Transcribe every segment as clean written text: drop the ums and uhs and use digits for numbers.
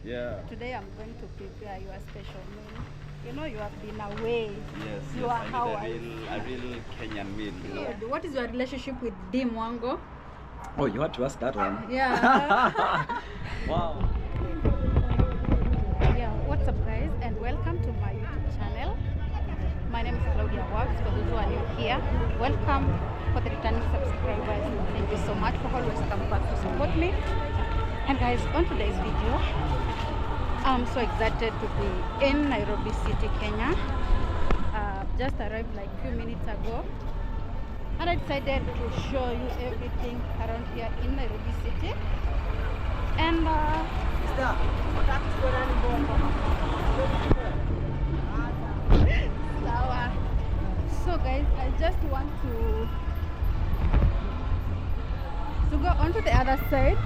Yeah. Today I'm going to prepare you a special meal. You know you have been away. Yes. You yes. are how I need a real Kenyan meal. You know? Yeah. What is your relationship with Dim Wango? Oh, you had to ask that one. Yeah. Wow. Yeah. What's up, guys, and welcome to my YouTube channel. My name is Claudia Works. For those who are new here, welcome. For the returning subscribers, thank you so much for always coming back to support me. And guys, on today's video, I'm so excited to be in Nairobi City, Kenya. Just arrived like a few minutes ago, and I decided to show you everything around here in Nairobi City. And so guys, I just want to go onto the other side.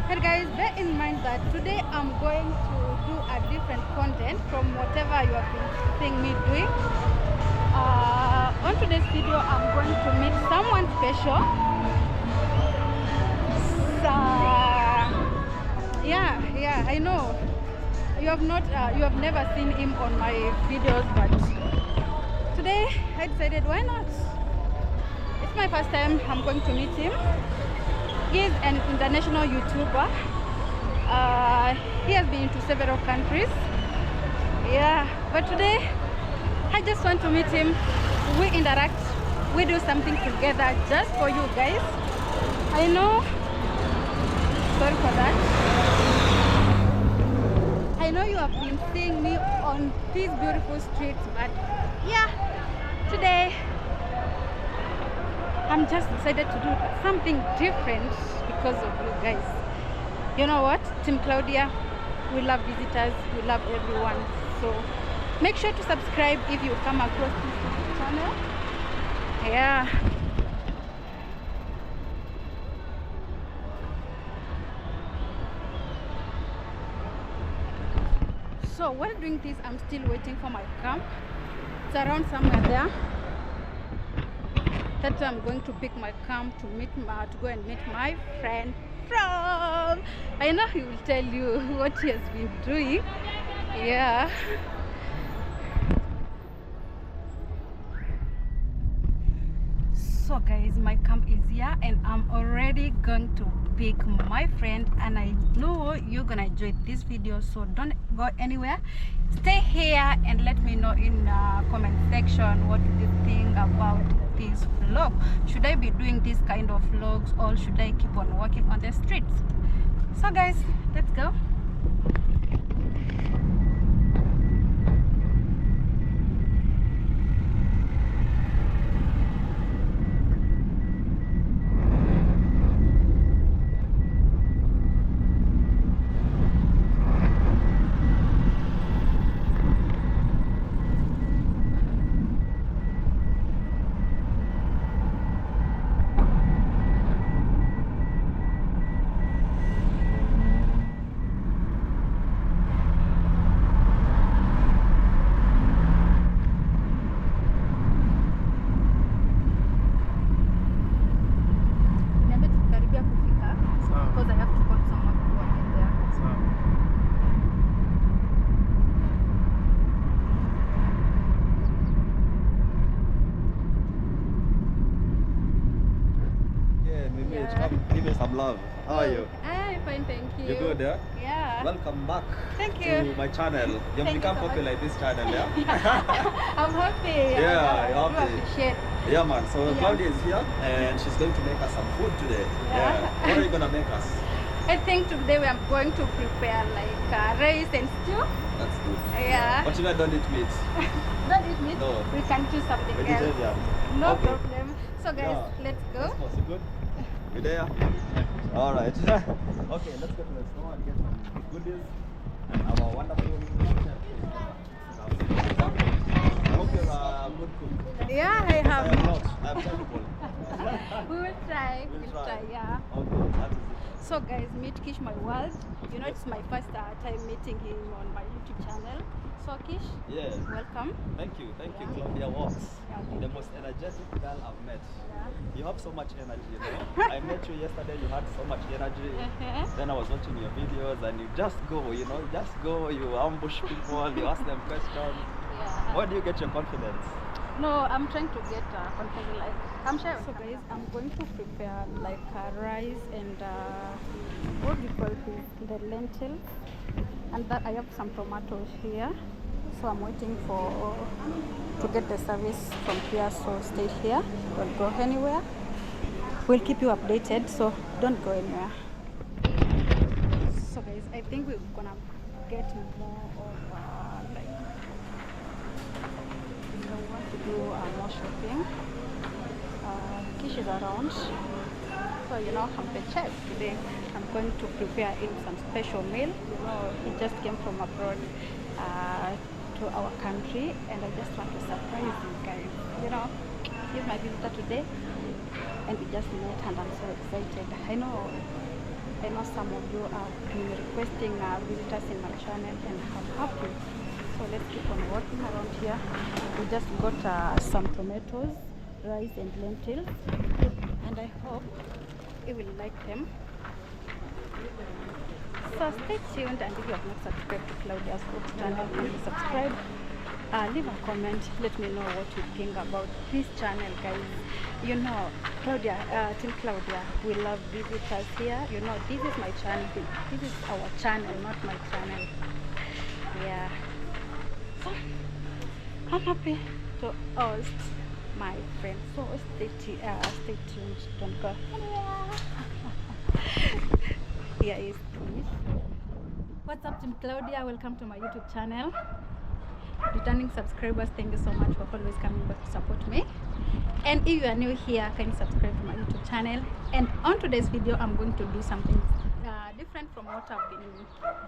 And guys, bear in mind that today I'm going to do a different content from whatever you have been seeing me doing. On today's video, I'm going to meet someone special. Yeah, I know you have never seen him on my videos, but today I decided, why not? It's my first time I'm going to meet him. He's an international YouTuber. He has been to several countries. Yeah, but today I just want to meet him. We interact, we do something together just for you guys. I know, sorry for that. I know you have been seeing me on these beautiful streets, but yeah, today I'm just decided to do something different because of you guys. You know what, Team Claudia, we love visitors, we love everyone. So make sure to subscribe if you come across this YouTube channel. Yeah. So while doing this, I'm still waiting for my car. It's around somewhere there. That's why I'm going to pick my car to go and meet my friend from. I know he will tell you what he has been doing. Yeah. So guys, my camp is here and I'm already going to pick my friend, and I know you're gonna enjoy this video, so don't go anywhere. Stay here and let me know in the comment section what you think about this vlog. Should I be doing this kind of vlogs, or should I keep on walking on the streets? So guys, let's go. Give me some love. How are you? I'm fine, thank you. You good, yeah? Yeah. Welcome back. Thank you. To my channel. You've Thank become you so popular in this channel, yeah? I'm happy. Yeah, I you're do happy. appreciate. Yeah, man. So Yeah. Claudia is here and she's going to make us some food today. Yeah. What are you gonna make us? I think today we are going to prepare like rice and stew. That's good. Yeah. But you know, don't eat meat. Don't eat meat. No. We can do something else. Vegetarian. No Okay. problem. So guys, Yeah. let's go. Let's go. So good? You there? All right. Okay, let's go to the store and get some goodies and our wonderful chef. I hope you're a good cook. Yeah, I I am have. not. I'm terrible. We will try. We'll We'll try. try. Yeah. Okay, that is it. So guys, meet Kish, my world. You know, it's my first time meeting him on my YouTube channel. So Kish, Yeah. welcome. Thank you, Yeah. Claudia Walks. Okay. The most energetic girl I've met. Yeah. You have so much energy, you know. I met you yesterday, you had so much energy. Then I was watching your videos and you just go, you know, just go, you ambush people, you ask them questions. Yeah. Where do you get your confidence? No, I'm trying to get confidence. Like, I'm sure. So guys, I'm going to prepare like rice and what do you call this? The lentils, and that I have some tomatoes here. So I'm waiting to get the service from here. So stay here. Don't go anywhere. We'll keep you updated. So don't go anywhere. So guys, I think we're gonna get more of like. I want to do more shopping. Kish is around, so you know I'm the chef today. I'm going to prepare him some special meal. You know, he just came from abroad to our country, and I just want to surprise you guys. You know, he's my visitor today, and we just met, and I'm so excited. I know some of you have been requesting visitors in my channel, and I'm happy. So let's keep on working around here. We just got some tomatoes, rice and lentils, and I hope you will like them. So stay tuned, and if you have not subscribed to Claudia's Vlogs channel, please subscribe. Leave a comment, let me know what you think about this channel, guys. You know, Claudia, Team Claudia, we love visitors here. You know, this is my channel, this is our channel, not my channel. Yeah. So, I'm happy to host my friend. So stay tuned, don't go anywhere. Here is Chris. What's up, Team Claudia? Welcome to my YouTube channel. Returning subscribers, thank you so much for always coming back to support me. And if you are new here, can you subscribe to my YouTube channel? And on today's video, I'm going to do something different from what I've been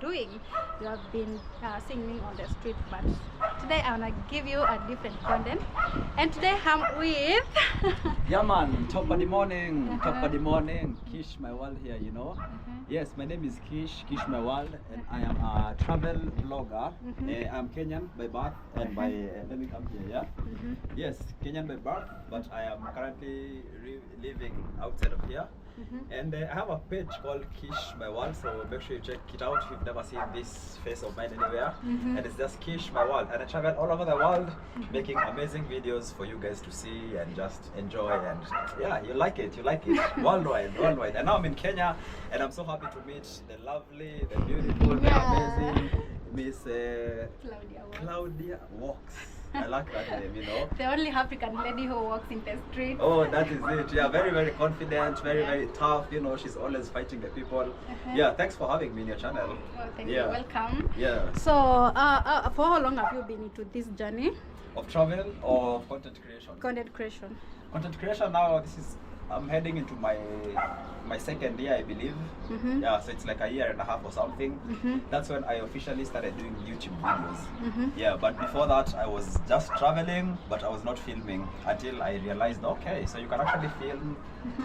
doing. You have been seeing me on the street, but today I want to give you a different content. And today I'm with Yeah man, top of the morning, top of the morning. Kish my world here, you know. Yes, my name is Kish my world, and I am a travel vlogger. I'm Kenyan by birth and by let me come here, yeah. Yes, Kenyan by birth, but I am currently living outside of here. And I have a page called Kish My World, so make sure you check it out if you've never seen this face of mine anywhere. And it's just Kish My World, and I travel all over the world making amazing videos for you guys to see and just enjoy, and yeah, you like it worldwide. And now I'm in Kenya, and I'm so happy to meet the lovely, the beautiful, the amazing Miss Claudia Walks. I like that name, you know. the only African lady who walks in the street. Oh, that is it. Yeah, very, very confident, very tough. You know, she's always fighting the people. Yeah, thanks for having me in your channel. Oh, thank you. Welcome. Yeah. So, for how long have you been into this journey? Of travel or of content creation? Content creation. Content creation now, I'm heading into my second year, I believe. Yeah, so it's like a year and a half or something. That's when I officially started doing YouTube videos. Yeah, but before that I was just traveling, but I was not filming until I realized, okay, so you can actually film,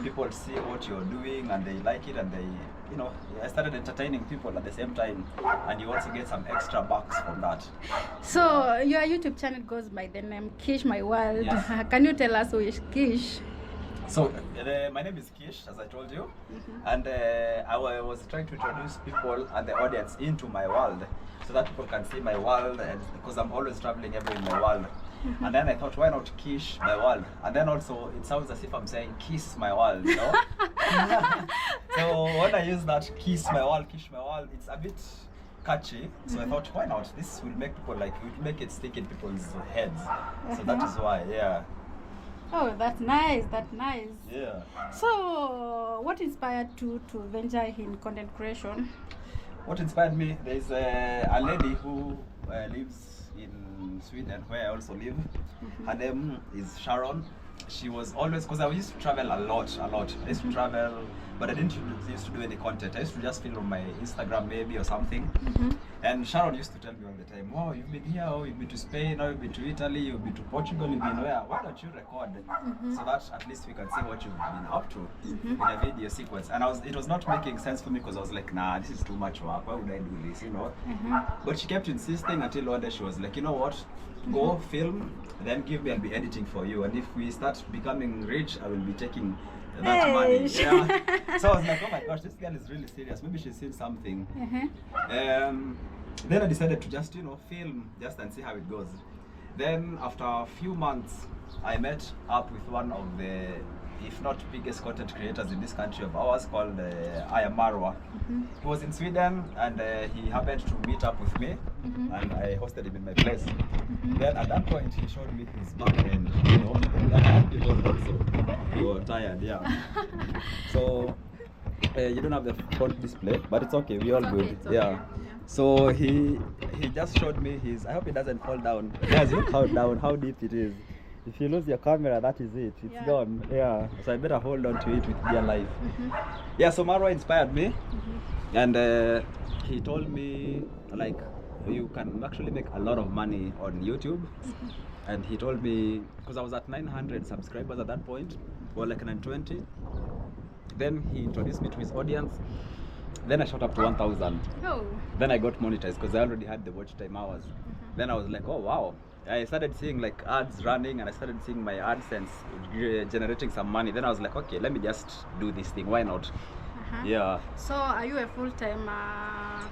people see what you're doing and they like it, and they, you know, I started entertaining people at the same time, and you also get some extra bucks from that. So your YouTube channel goes by the name Kish My World. Yes. Can you tell us who is Kish? So my name is Kish, as I told you, and I was trying to introduce people and the audience into my world, so that people can see my world, and because I'm always traveling everywhere in my world. And then I thought, why not Kish My World? And then also it sounds as if I'm saying kiss my world, you know. So when I use that Kiss My World, it's a bit catchy. So I thought, why not? This will make people like, it will make it stick in people's heads. So that is why, yeah. Oh, that's nice. That's nice. Yeah. So, what inspired you to venture in content creation? What inspired me? There's a lady who lives in Sweden, where I also live. Her name is Sharon. She was always, because I used to travel a lot. I used to travel, but I didn't used to do any content. I used to just film on my Instagram maybe or something. And Sharon used to tell me all the time, oh, you've been here, oh, you've been to Spain, oh, you've been to Italy, you've been to Portugal, you've been where? Why don't you record? So that at least we can see what you've been up to in a video sequence. And it was not making sense for me, because I was like, nah, this is too much work. Why would I do this, you know? But she kept insisting until one day she was like, you know what? go film, then give me, I'll be editing for you. And if we start becoming rich, I will be taking that money. Yeah. So I was like, oh my gosh, this girl is really serious. Maybe she's seen something. Then I decided to just, film just and see how it goes. Then after a few months, I met up with one of the, if not biggest content creators in this country of ours, called Marwa. He was in Sweden, and he happened to meet up with me, and I hosted him in my place. Then at that point, he showed me his back end, it was also, you were tired, yeah. So you don't have the front display, but it's okay, we all good, yeah. So he just showed me his, I hope it doesn't fall down. Guys, look how deep it is. If you lose your camera, that is it. It's gone. Yeah. So I better hold on to it with dear life. Yeah. So Marwa inspired me, and he told me like you can actually make a lot of money on YouTube. And he told me, because I was at 900 subscribers at that point, or like 920. Then he introduced me to his audience. Then I shot up to 1,000. Oh. Then I got monetized because I already had the watch time hours. Then I was like, oh wow. I started seeing like ads running, and I started seeing my AdSense generating some money. Then I was like, okay, let me just do this thing. Why not? Yeah. So are you a full-time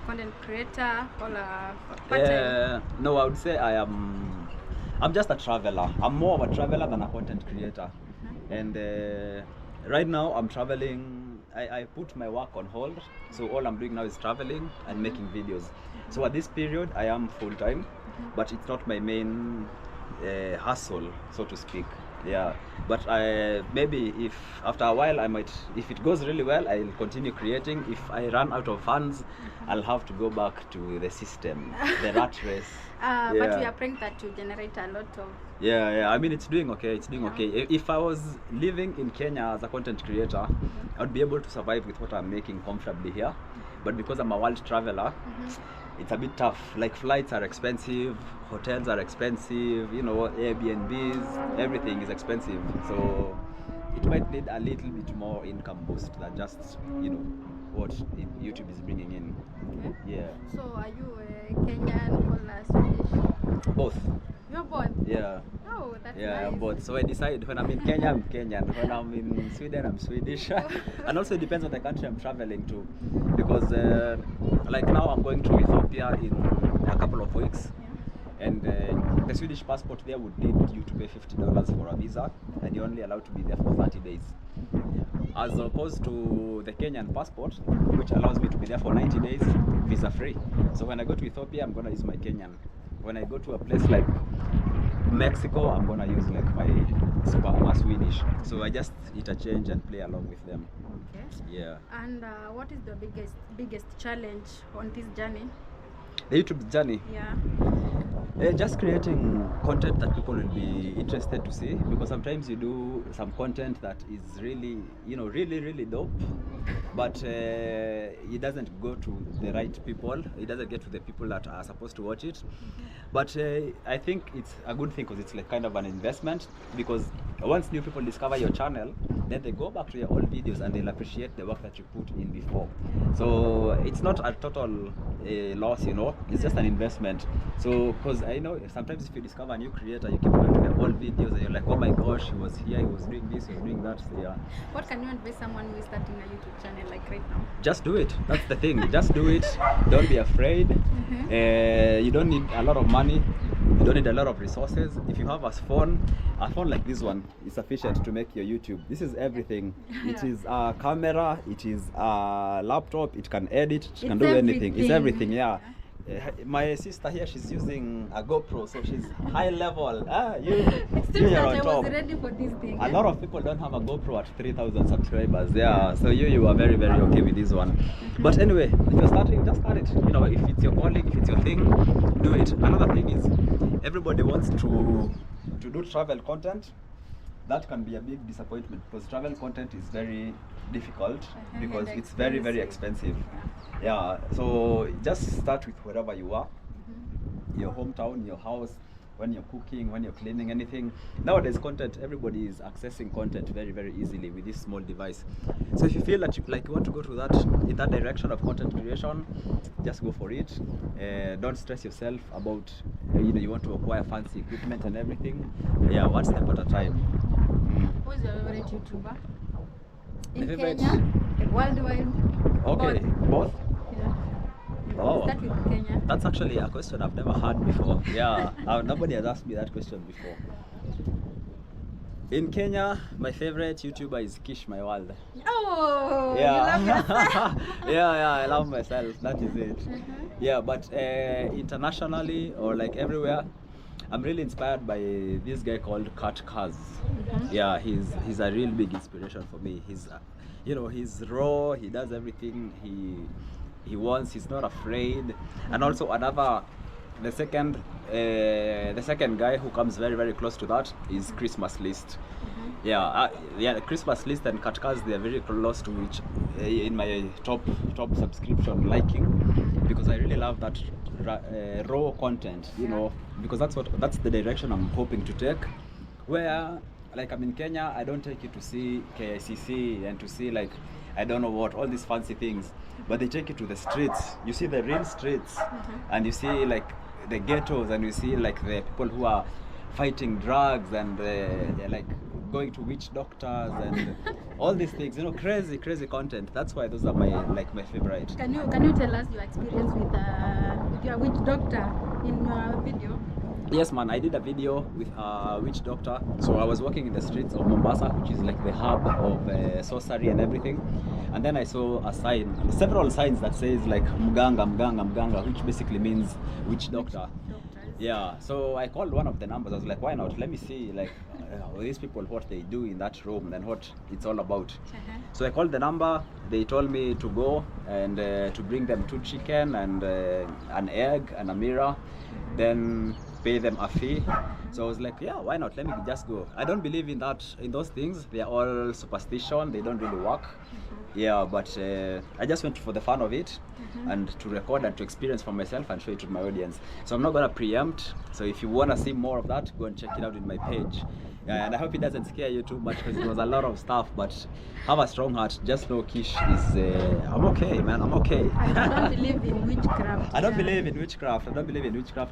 content creator or a part-time? No, I would say I'm just a traveler. I'm more of a traveler than a content creator. And right now I'm traveling. I put my work on hold, so all I'm doing now is traveling and making videos. So at this period I am full-time, but it's not my main hustle, so to speak. Yeah, but maybe if after a while I might, if it goes really well, I'll continue creating. If I run out of funds, I'll have to go back to the system, the rat race. But we are praying that you generate a lot of. Yeah. I mean, it's doing okay. It's doing okay. If I was living in Kenya as a content creator, I'd be able to survive with what I'm making comfortably here. But because I'm a world traveler, it's a bit tough. Like flights are expensive, hotels are expensive, Airbnbs, everything is expensive. So it might need a little bit more income boost than just, what YouTube is bringing in. Yeah. So are you a Kenyan or a Swedish? Both. You're both? Yeah. Oh, that's yeah, nice. I'm both. So I decide when I'm in Kenya, I'm Kenyan. When I'm in Sweden, I'm Swedish. And also it depends on the country I'm traveling to. Because like now I'm going to Ethiopia in a couple of weeks. And the Swedish passport there would need you to pay $50 for a visa, and you're only allowed to be there for 30 days. As opposed to the Kenyan passport, which allows me to be there for 90 days, visa free. So when I go to Ethiopia, I'm gonna use my Kenyan. When I go to a place like Mexico, I'm gonna use like my Swedish. So I just interchange and play along with them. Okay. Yeah. And what is the biggest challenge on this journey? The YouTube journey? Yeah. Just creating content that people will be interested to see, because sometimes you do some content that is really, really dope, but it doesn't go to the right people. It doesn't get to the people that are supposed to watch it. But I think it's a good thing because it's like kind of an investment, because once new people discover your channel, then they go back to your old videos and they'll appreciate the work that you put in before. So it's not a total loss, it's just an investment. So because I know sometimes if you discover a new creator, you keep going to their old videos and you're like, oh my gosh, he was here, he was doing this, he was doing that. So yeah. What can you advise someone who is starting a YouTube channel like right now? Just do it. That's the thing. Just do it. Don't be afraid. You don't need a lot of money. You don't need a lot of resources. If you have a phone like this one is sufficient to make your YouTube. This is everything. It is a camera, it is a laptop, it can edit, it can do anything. It's everything, yeah. My sister here, she's using a GoPro, so she's high level. You're on top. Ready for this thing. A lot of people don't have a GoPro at 3,000 subscribers. Yeah, so you are very, very okay with this one. But anyway, if you're starting, just start it. If it's your calling, if it's your thing, do it. Another thing is, everybody wants to do travel content. That can be a big disappointment, because travel content is very difficult because it's very, very expensive. Yeah, so just start with wherever you are, your hometown, your house, when you're cooking, when you're cleaning, anything. Nowadays, content, everybody is accessing content very, very easily with this small device. So if you feel that you want to go to that in that direction of content creation, just go for it. Don't stress yourself about you want to acquire fancy equipment and everything. Yeah, one step at a time. Who's your favorite YouTuber? My In favorite- Kenya, worldwide. Okay, both. Yeah. Oh. Start with Kenya. That's actually a question I've never had before. Yeah, nobody has asked me that question before. In Kenya, my favorite YouTuber is Kish My World. Oh, Yeah. you love yourself. yeah, I love myself. That is it. Yeah, but internationally or like everywhere, I'm really inspired by this guy called Kat Kaz. Yeah, he's a real big inspiration for me. He's he's raw. He does everything he wants. He's not afraid. And also the second guy who comes very, very close to that is Christmas List. Yeah, Christmas List and Katkaz, they are very close to each in my top subscription liking, because I really love that raw content, because that's the direction I'm hoping to take. Where like I'm in Kenya, I don't take you to see KICC and to see like I don't know what all these fancy things, but they take you to the streets. You see the real streets, and you see like the ghettos, and you see like the people who are fighting drugs, and they're like going to witch doctors and all these things, crazy content. That's why those are my favorite. Can you tell us your experience with your witch doctor in your video? Yes, man, I did a video with a witch doctor. So I was walking in the streets of Mombasa, which is like the hub of sorcery and everything. And then I saw several signs that says like Mganga, which basically means witch doctor. Yeah, so I called one of the numbers. I was like, why not? Let me see like these people, what they do in that room and what it's all about. So I called the number. They told me to go and to bring them 2 chicken and an egg and a mirror, then pay them a fee. So I was like, yeah, why not? Let me just go. I don't believe in those things. They are all superstition. They don't really work. Yeah, but I just went for the fun of it and to record and to experience for myself and show it to my audience. So I'm not gonna preempt. So if you wanna see more of that, go and check it out in my page. And I hope it doesn't scare you too much, because it was a lot of stuff. But have a strong heart. Just know Kish is. I'm okay, man. I'm okay. I don't believe in witchcraft. I don't believe in witchcraft. I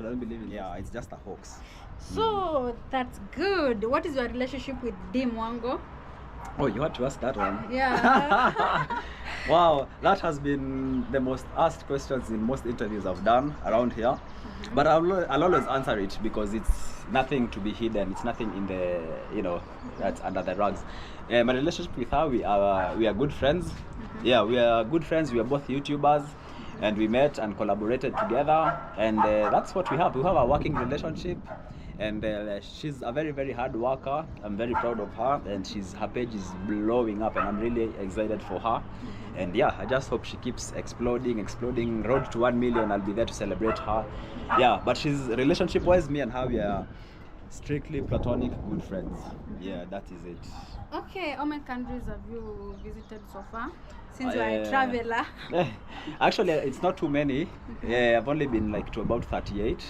don't believe in. Yeah, it's just a hoax. So that's good. What is your relationship with Dim Wango? Oh, you had to ask that one. Yeah. Wow, that has been the most asked questions in most interviews I've done around here. But I'll always answer it, because it's nothing to be hidden. It's nothing in the, that's under the rugs. My relationship with her, we are good friends. Yeah, we are good friends. We are both YouTubers, and we met and collaborated together. And that's what we have. We have a working relationship. And she's a very, very hard worker. I'm very proud of her, and her page is blowing up, and I'm really excited for her. And yeah, I just hope she keeps exploding. Road to 1 million, I'll be there to celebrate her. Yeah, but she's relationship wise, me and her, we are strictly platonic good friends. Yeah, that is it. Okay, how many countries have you visited so far? Since you are a traveler. Actually, it's not too many. Yeah, I've only been like to about 38.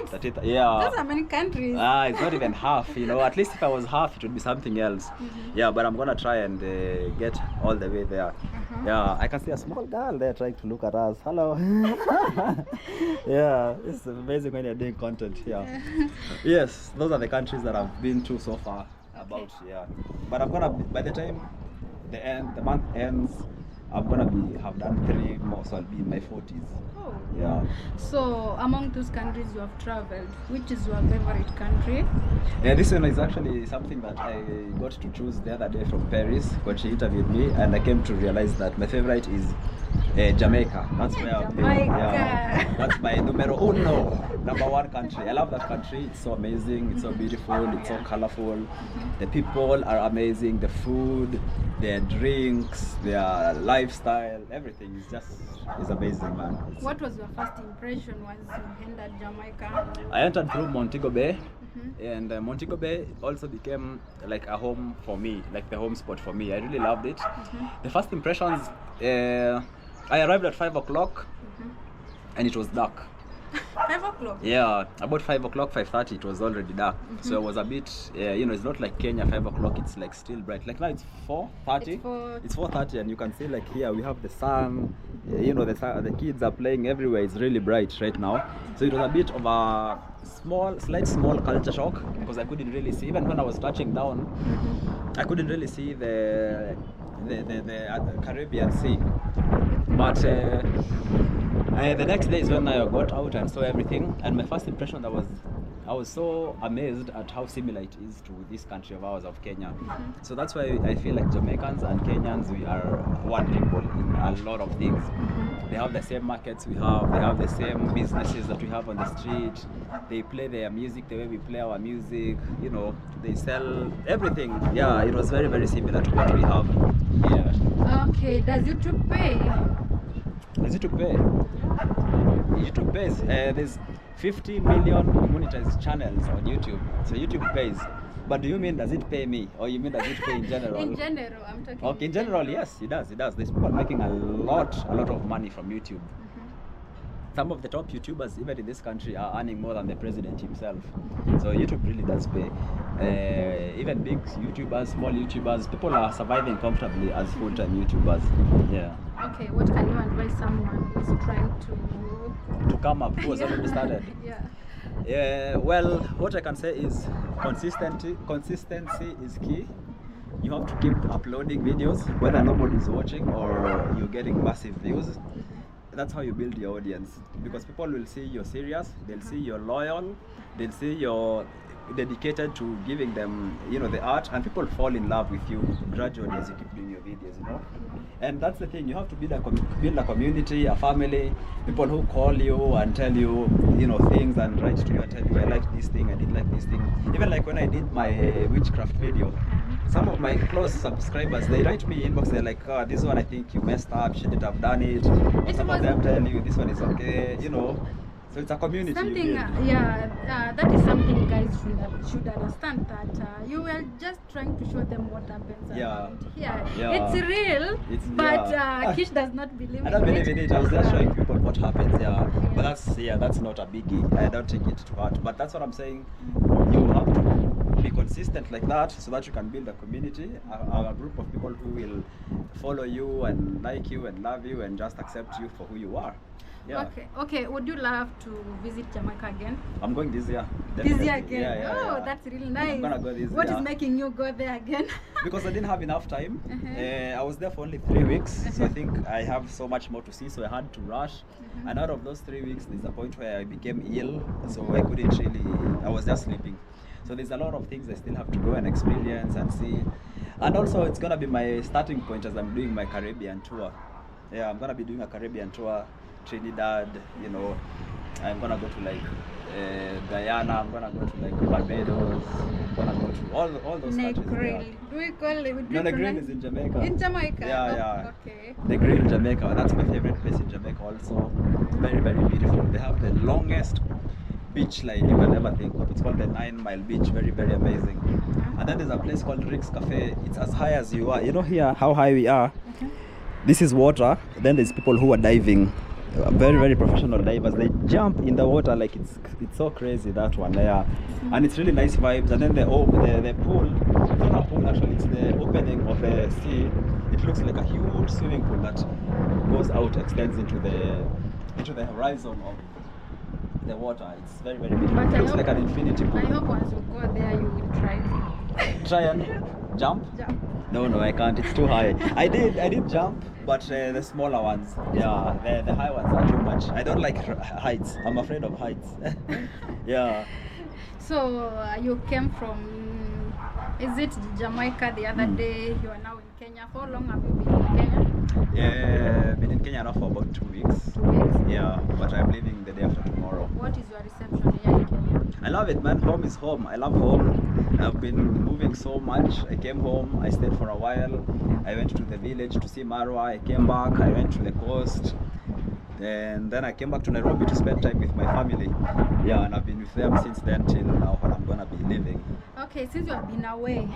38? Yeah. Those are many countries. It's not even half, At least if I was half, it would be something else. Yeah, but I'm gonna try and get all the way there. Yeah, I can see a small girl there trying to look at us. Hello. Yeah, it's amazing when you're doing content here. Yes, those are the countries that I've been to so far. Yeah, but I'm gonna, by the time the month ends, I'm gonna have done 3 more, so I'll be in my 40s. Oh. Yeah. So among those countries you have traveled, which is your favorite country? Yeah, this one is actually something that I got to choose the other day from Paris when she interviewed me, and I came to realize that my favorite is Jamaica. That's where I've been. Yeah, that's my numero uno, #1 country. I love that country. It's so amazing. It's so beautiful. It's so colorful. The people are amazing. The food, their drinks, their lifestyle, everything is amazing, man. What was your first impression once you entered Jamaica? I entered through Montego Bay. And Montego Bay also became like a home for me, like the home spot for me. I really loved it. The first impressions, I arrived at 5 o'clock and it was dark. 5 o'clock? Yeah, about 5 o'clock, 5:30, it was already dark. So it was a bit, you know, it's not like Kenya, 5 o'clock, it's like still bright. Like now it's 4:30. It's 4:30, and you can see like here we have the sun. You know, the kids are playing everywhere. It's really bright right now. So it was a bit of a slight culture shock because I couldn't really see. Even when I was touching down, I couldn't really see the Caribbean Sea. But the next day is when I got out and saw everything, and my first impression I was so amazed at how similar it is to this country of ours, of Kenya. So that's why I feel like Jamaicans and Kenyans, we are one people in a lot of things. They have the same markets we have, they have the same businesses that we have on the street, they play their music the way we play our music, you know, they sell everything. Yeah, it was very, very similar to what we have here. Okay, does YouTube pay? Does YouTube pay? YouTube pays. There's 50 million monetized channels on YouTube, so YouTube pays. But do you mean does it pay me, or you mean does it pay in general? In general, I'm talking. Okay, in general, yes, it does. It does. There's people making a lot of money from YouTube. Some of the top YouTubers, even in this country, are earning more than the president himself. So YouTube really does pay. Even big YouTubers, small YouTubers, people are surviving comfortably as full-time YouTubers. Yeah. Okay, what can you advise someone who's trying to come up, who has already started? Yeah. Well, what I can say is consistency is key. You have to keep uploading videos, whether nobody's watching or you're getting massive views. That's how you build your audience, because people will see you're serious, they'll see you're loyal, they'll see you're dedicated to giving them, you know, the art, and people fall in love with you gradually as you keep doing your videos, you know. And that's the thing, you have to build a community, a family, people who call you and tell you, you know, things, and write to you and tell you, I like this thing, I didn't like this thing. Even like when I did my witchcraft video, some of my close subscribers, they write me inbox, they're like, oh, this one I think you messed up, shouldn't have done it. Or some of them tell you this one is okay, you know. So it's a community. Something, that is something guys should understand, that you were just trying to show them what happens around here. Yeah. It's real, but Kish does not believe in it. I don't believe in it. I was just showing people what happens. But that's not a biggie. I don't take it to heart. But that's what I'm saying. You have to be consistent like that, so that you can build a community, a group of people who will follow you and like you and love you and just accept you for who you are. Yeah. Okay. Would you love to visit Jamaica again? I'm going this year. Definitely. This year again? Yeah. That's really nice. I'm gonna go this year. What is making you go there again? Because I didn't have enough time. I was there for only 3 weeks, so I think I have so much more to see, so I had to rush. And out of those 3 weeks, there's a point where I became ill, so I couldn't really, I was just sleeping. So there's a lot of things I still have to go and experience and see. And also it's gonna be my starting point as I'm doing my Caribbean tour. Yeah, I'm gonna be doing a Caribbean tour. Trinidad, you know, I'm gonna go to like Guyana, I'm gonna go to like Barbados, I'm gonna go to all those countries. Do we call it? No, Negril is in Jamaica. In Jamaica? Yeah. Okay. Negril, Jamaica, that's my favorite place in Jamaica also. Very, very beautiful. They have the longest beach line you can ever think of. It's called the 9 Mile Beach, very, very amazing. And then there's a place called Rick's Cafe. It's as high as you are. You know here, how high we are? This is water. Then there's people who are diving. Very, very professional divers. They jump in the water like it's so crazy, that one there. And it's really nice vibes. And then the pool, it's not a pool actually, it's the opening of the sea. It looks like a huge swimming pool that goes out, extends into the horizon of the water. It's very, very beautiful. It looks like an infinity pool. I hope once you go there you will try and jump? No, I can't. It's too high. I did jump, but the smaller ones, yeah, the high ones are too much. I don't like heights. I'm afraid of heights. Yeah. So you came from, is it Jamaica the other day? You are now in Kenya. For how long have you been in Kenya? Yeah, been in Kenya now for about 2 weeks. 2 weeks? Yeah, but I'm leaving the day after tomorrow. What is your reception here in Kenya? I love it, man. Home is home. I love home. I've been moving so much. I came home, I stayed for a while. I went to the village to see Marwa. I came back, I went to the coast. And then I came back to Nairobi to spend time with my family. Yeah, and I've been with them since then till now when I'm gonna be leaving. Okay, since you have been away,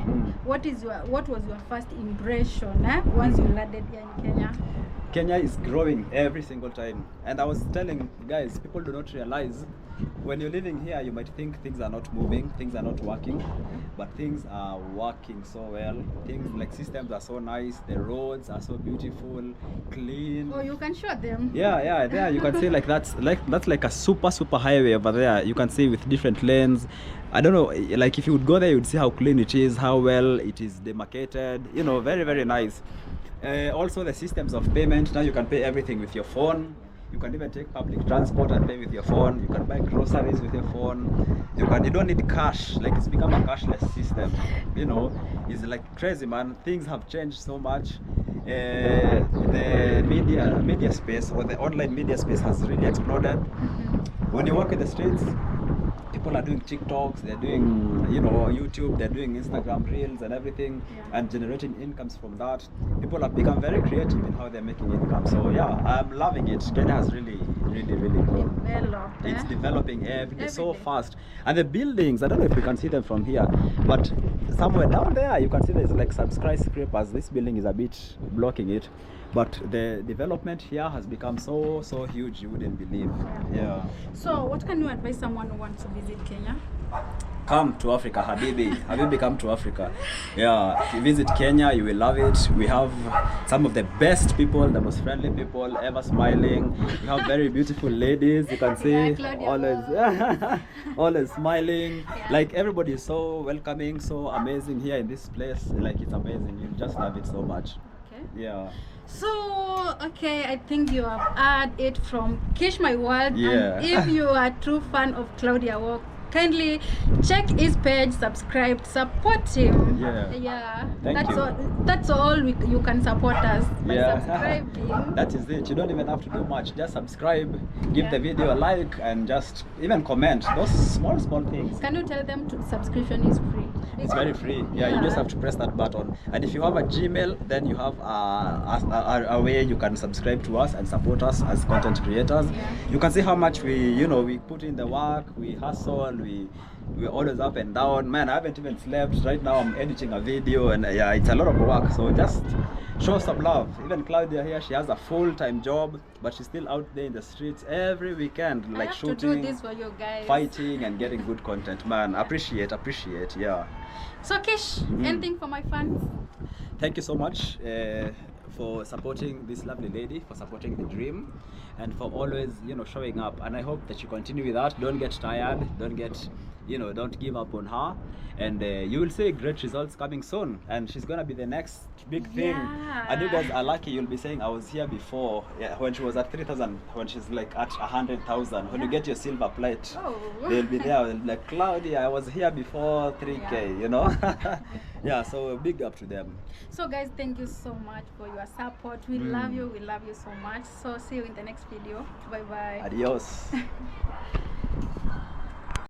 what was your first impression once you landed here in Kenya? Kenya is growing every single time, and I was telling guys, people do not realize when you're living here, you might think things are not moving, things are not working, but things are working so well. Things like systems are so nice, the roads are so beautiful, clean. Oh, you can show them. Yeah, there you can see that's like a super highway over there. You can see with different lanes. I don't know, like if you would go there, you would see how clean it is, how well it is demarcated. You know, very nice. Also the systems of payment, now you can pay everything with your phone. You can even take public transport and pay with your phone. You can buy groceries with your phone. You don't need cash. Like, it's become a cashless system. You know, it's like crazy, man. Things have changed so much. The media space, or the online media space, has really exploded. When you walk in the streets, people are doing TikToks, they're doing, you know, YouTube, they're doing Instagram Reels and everything, and generating incomes from that. People have become very creative in how they're making income. So yeah, I'm loving it. Kenya has really grown. It's developing every day so fast. And the buildings, I don't know if you can see them from here, but somewhere down there you can see there's like some skyscrapers. This building is a bit blocking it, but the development here has become so huge, you wouldn't believe. Yeah. So what can you advise someone who wants to visit Kenya? Come to Africa, Habibi, come to Africa. Yeah, if you visit Kenya, you will love it. We have some of the best people, the most friendly people, ever smiling. We have very beautiful ladies, you can see, always smiling. Like, everybody is so welcoming, so amazing here in this place. Like, it's amazing. You just love it so much. Okay. Yeah. So, okay, I think you have heard it from Kish My World. Yeah. And if you are a true fan of Claudia Walk, kindly check his page, subscribe, support him. Yeah. Thank you. That's all you can support us by subscribing. That is it. You don't even have to do much. Just subscribe, give the video a like, and just even comment. Those small things. Can you tell them subscription is free? It's very free. Yeah, you just have to press that button. And if you have a Gmail, then you have a way you can subscribe to us and support us as content creators. You can see how much we put in the work, we hustle, we're always up and down. Man, I haven't even slept. Right now I'm editing a video, and yeah, it's a lot of work. So just show some love. Even Claudia here, she has a full-time job, but she's still out there in the streets every weekend, like shooting, to do this for you guys, fighting, and getting good content. Man, appreciate, yeah. So Kish, anything for my fans? Thank you so much for supporting this lovely lady, for supporting the dream, and for always, showing up. And I hope that you continue with that. Don't get tired. Don't give up on her. And you will see great results coming soon. And she's gonna be the next big thing. And you guys are lucky. You'll be saying, I was here before. Yeah, when she was at 3,000, when she's like at 100,000. When you get your silver plate, they'll be there. They'll be like, Claudia, I was here before 3K. Yeah. So big up to them. So guys, thank you so much for your support. We love you so much. So see you in the next video. Bye bye. Adios.